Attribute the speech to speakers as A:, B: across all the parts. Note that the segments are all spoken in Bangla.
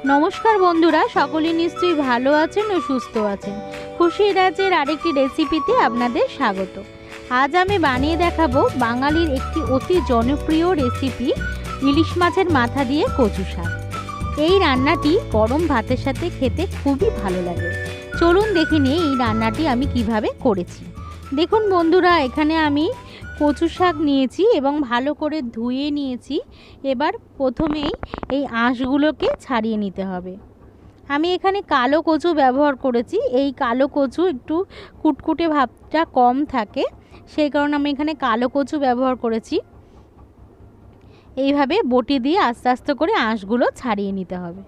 A: নমস্কার বন্ধুরা, সকলে নিশ্চয়ই ভালো আছেন ও সুস্থ আছেন। খুশি রাজের আরেকটি রেসিপিতে আপনাদের স্বাগত। আজ আমি বানিয়ে দেখাবো বাঙালির একটি অতি জনপ্রিয় রেসিপি, ইলিশ মাছের মাথা দিয়ে কচু শাক। এই রান্নাটি গরম ভাতের সাথে খেতে খুবই ভালো লাগে। চলুন দেখে নিই এই রান্নাটি আমি কিভাবে করেছি। দেখুন বন্ধুরা, এখানে আমি কচু শাক নিয়েছি এবং ভালো করে ধুয়ে নিয়েছি। এবার প্রথমেই এই আঁশগুলোকে ছাড়িয়ে নিতে হবে। আমি এখানে কালো কচু ব্যবহার করেছি। এই কালো কচু একটু কুটকুটে ভাবটা কম থাকে, সেই কারণে আমি এখানে কালো কচু ব্যবহার করেছি। এইভাবে বটি দিয়ে আস্তে আস্তে করে আঁশগুলো ছাড়িয়ে নিতে হবে।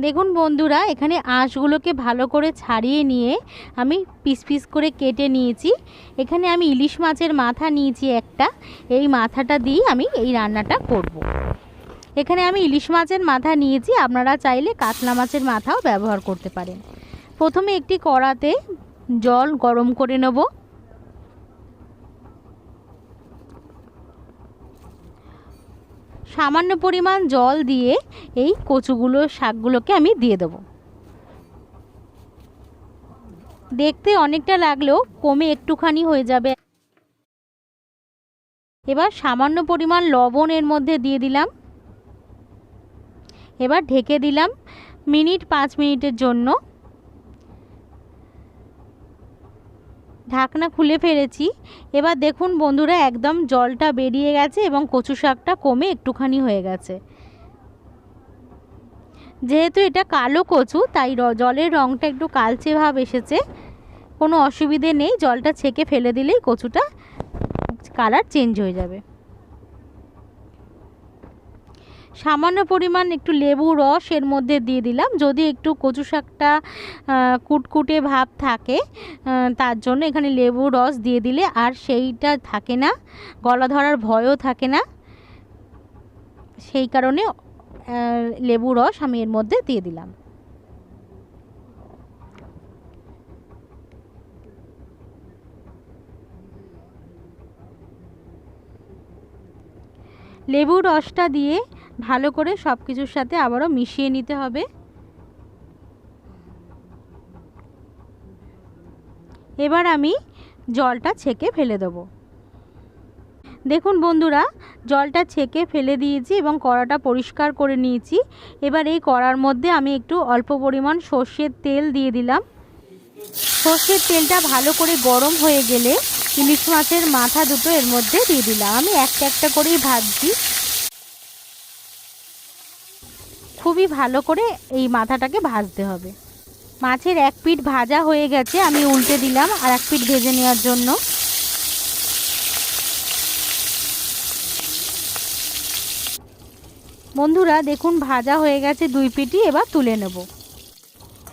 A: দেখুন বন্ধুরা, এখানে আঁশগুলোকে ভালো করে ছাড়িয়ে নিয়ে আমি পিস পিস করে কেটে নিয়েছি। এখানে আমি ইলিশ মাছের মাথা নিয়েছি একটা। এই মাথাটা দিয়ে আমি এই রান্নাটা করব। এখানে আমি ইলিশ মাছের মাথা নিয়েছি, আপনারা চাইলে কাতলা মাছের মাথাও ব্যবহার করতে পারেন। প্রথমে একটি কড়াতে জল গরম করে নেব। সামান্য পরিমাণ জল দিয়ে এই শাকগুলোকে আমি দিয়ে দেব। দেখতে অনেকটা লাগলেও কমে একটুখানি হয়ে যাবে। এবার সামান্য পরিমাণ লবণ এর মধ্যে দিয়ে দিলাম। এবার ঢেকে দিলাম 5 মিনিটের জন্য। ঢাকনা খুলে ফেলেছি। এবার দেখুন বন্ধুরা, একদম জলটা বেরিয়ে গেছে এবং কচু শাকটা কমে একটুখানি হয়ে গেছে। যেহেতু এটা কালো কচু, তাই জলের রঙটা একটু কালচে ভাব এসেছে। কোনো অসুবিধে নেই, জলটা ছেঁকে ফেলে দিলেই কচুটা কালার চেঞ্জ হয়ে যাবে। সামান্য পরিমাণ একটু লেবু রস এর মধ্যে দিয়ে দিলাম। যদি একটু কচু শাকটা কুটকুটে ভাব থাকে, তার জন্য এখানে লেবু রস দিয়ে দিলে আর সেইটা থাকে না, গলা ধরার ভয়ও থাকে না। সেই কারণে লেবু রস আমি এর মধ্যে দিয়ে দিলাম। লেবুর রসটা দিয়ে ভালো করে সব কিছুর সাথে আবারও মিশিয়ে নিতে হবে। এবার আমি জলটা ছেঁকে ফেলে দেব। দেখুন বন্ধুরা, জলটা ছেঁকে ফেলে দিয়েছি এবং কড়াটা পরিষ্কার করে নিয়েছি। এবার এই কড়ার মধ্যে আমি একটু অল্প পরিমাণ সর্ষের তেল দিয়ে দিলাম। সর্ষের তেলটা ভালো করে গরম হয়ে গেলে ইলিশ মাছের মাথা দুটো এর মধ্যে দিয়ে দিলাম। আমি একটা একটা করেই ভাজছি। খুবই ভালো করে এই মাথাটাকে ভাজতে হবে। মাছের এক পিঠ ভাজা হয়ে গেছে, আমি উল্টে দিলাম আর এক পিঠ ভেজে নেওয়ার জন্য। বন্ধুরা দেখুন, ভাজা হয়ে গেছে দুই পিঠই। এবার তুলে নেব।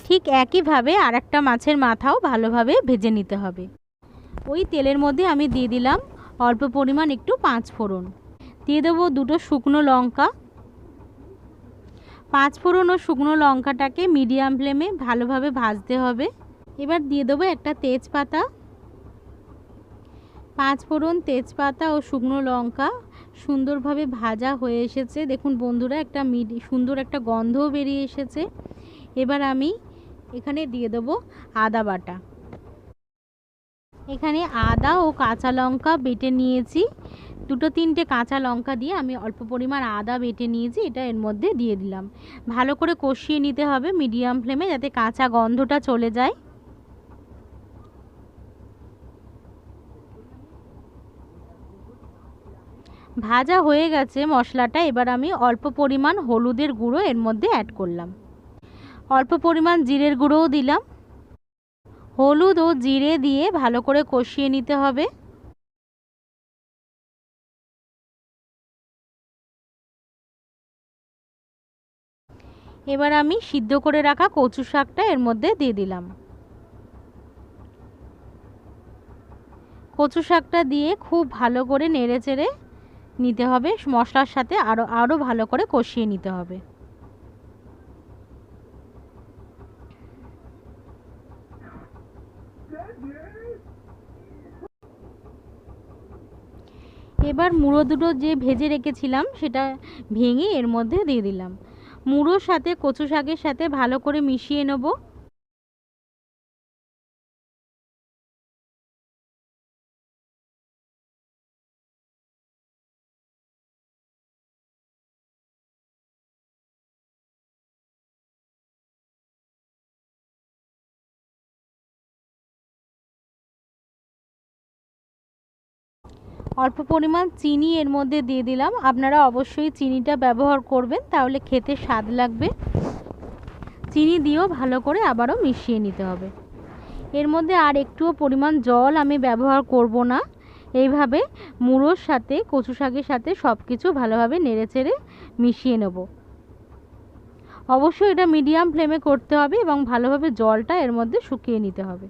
A: ঠিক একইভাবে আর একটা মাছের মাথাও ভালোভাবে ভেজে নিতে হবে। ওই তেলের মধ্যে আমি দিয়ে দিলাম অল্প পরিমাণ একটু 5 ফোড়ন। দিয়ে দেবো 2টো শুকনো লঙ্কা। 5 ফোড়ন ও শুকনো লঙ্কাটাকে মিডিয়াম ফ্লেমে ভালোভাবে ভাজতে হবে। এবার দিয়ে দেবো একটা তেজপাতা। 5 ফোড়ন, তেজপাতা ও শুকনো লঙ্কা সুন্দরভাবে ভাজা হয়ে এসেছে। দেখুন বন্ধুরা, সুন্দর একটা গন্ধও বেরিয়ে এসেছে। এবার আমি এখানে দিয়ে দেবো আদা বাটা। এখানে আদা ও কাঁচা লঙ্কা বেটে নিয়েছি। 2-3টে কাঁচা লঙ্কা দিয়ে আমি অল্প পরিমাণ আদা বেটে নিয়েছি, এটা এর মধ্যে দিয়ে দিলাম। ভালো করে কষিয়ে নিতে হবে মিডিয়াম ফ্লেমে, যাতে কাঁচা গন্ধটা চলে যায়। ভাজা হয়ে গেছে মশলাটা। এবার আমি অল্প পরিমাণ হলুদের গুঁড়ো এর মধ্যে অ্যাড করলাম। অল্প পরিমাণ জিরের গুঁড়োও দিলাম। হলুদ ও জিরে দিয়ে ভালো করে কষিয়ে নিতে হবে। এবার আমি সিদ্ধ করে রাখা কচু শাকটা এর মধ্যে দিয়ে দিলাম। কচু শাকটা দিয়ে খুব ভালো করে নেড়েচেড়ে নিতে হবে। মশলার সাথে আরও ভালো করে কষিয়ে নিতে হবে। এবার মুড়ো দুটো যে ভেজে রেখেছিলাম সেটা ভেঙে এর মধ্যে দিয়ে দিলাম। মুড়োর সাথে কচু শাকের সাথে ভালো করে মিশিয়ে নেব। অল্প পরিমাণ চিনি এর মধ্যে দিয়ে দিলাম। আপনারা অবশ্যই চিনিটা ব্যবহার করবেন, তাহলে খেতে স্বাদ লাগবে। চিনি দিয়েও ভালো করে আবারও মিশিয়ে নিতে হবে। এর মধ্যে আর একটুও পরিমাণ জল আমি ব্যবহার করব না। এইভাবে মুড়োর সাথে কচু শাকের সাথে সব কিছু ভালোভাবে নেড়েচেড়ে মিশিয়ে নেব। অবশ্যই এটা মিডিয়াম ফ্লেমে করতে হবে এবং ভালোভাবে জলটা এর মধ্যে শুকিয়ে নিতে হবে।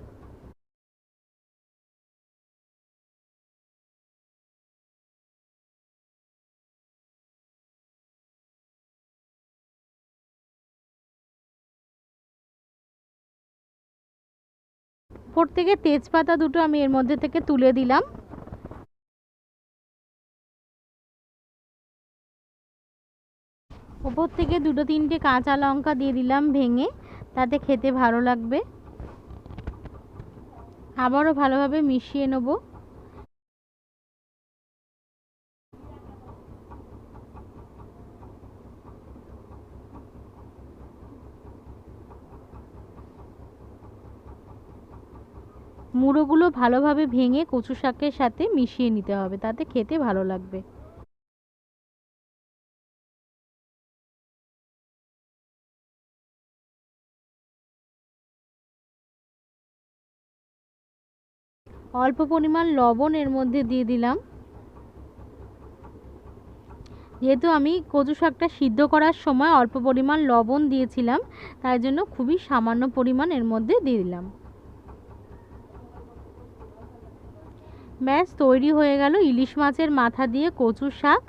A: উপর থেকে তেজপাতা দুটো আমি এর মধ্যে থেকে তুলে দিলাম। উপর থেকে দুটো তিনটে কাঁচা লঙ্কা দিয়ে দিলাম ভেঙে, তাতে খেতে ভালো লাগবে। আবারও ভালোভাবে মিশিয়ে নেব। মুড়োগুলো ভালোভাবে ভেঙে কচু শাকের সাথে মিশিয়ে নিতে হবে, তাতে খেতে ভালো লাগবে। অল্প পরিমাণ লবণ এর মধ্যে দিয়ে দিলাম। যেহেতু আমি কচু শাকটা সিদ্ধ করার সময় অল্প পরিমাণ লবণ দিয়েছিলাম, তাই জন্য খুবই সামান্য পরিমাণ এর মধ্যে দিয়ে দিলাম। ব্যাস তৈরি হয়ে গেল ইলিশ মাছের মাথা দিয়ে কচু শাক।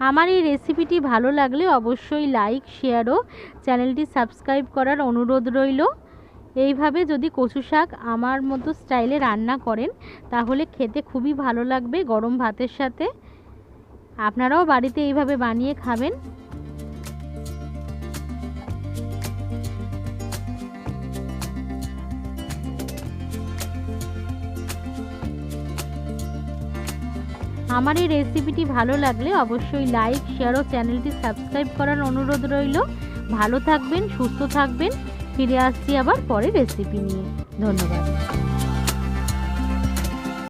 A: আমার এই রেসিপিটি ভালো লাগলে অবশ্যই লাইক, শেয়ার ও চ্যানেলটি সাবস্ক্রাইব করার অনুরোধ রইল। এইভাবে যদি কচু শাক আমার মতো স্টাইলে রান্না করেন তাহলে খেতে খুবই ভালো লাগবে গরম ভাতের সাথে। আপনারাও বাড়িতে এইভাবে বানিয়ে খাবেন। আমার এই রেসিপিটি ভালো লাগলে অবশ্যই লাইক, শেয়ার ও চ্যানেলটি সাবস্ক্রাইব করার অনুরোধ রইল। ভালো থাকবেন, সুস্থ থাকবেন। ফিরে আসছি আবার পরে রেসিপি নিয়ে। ধন্যবাদ।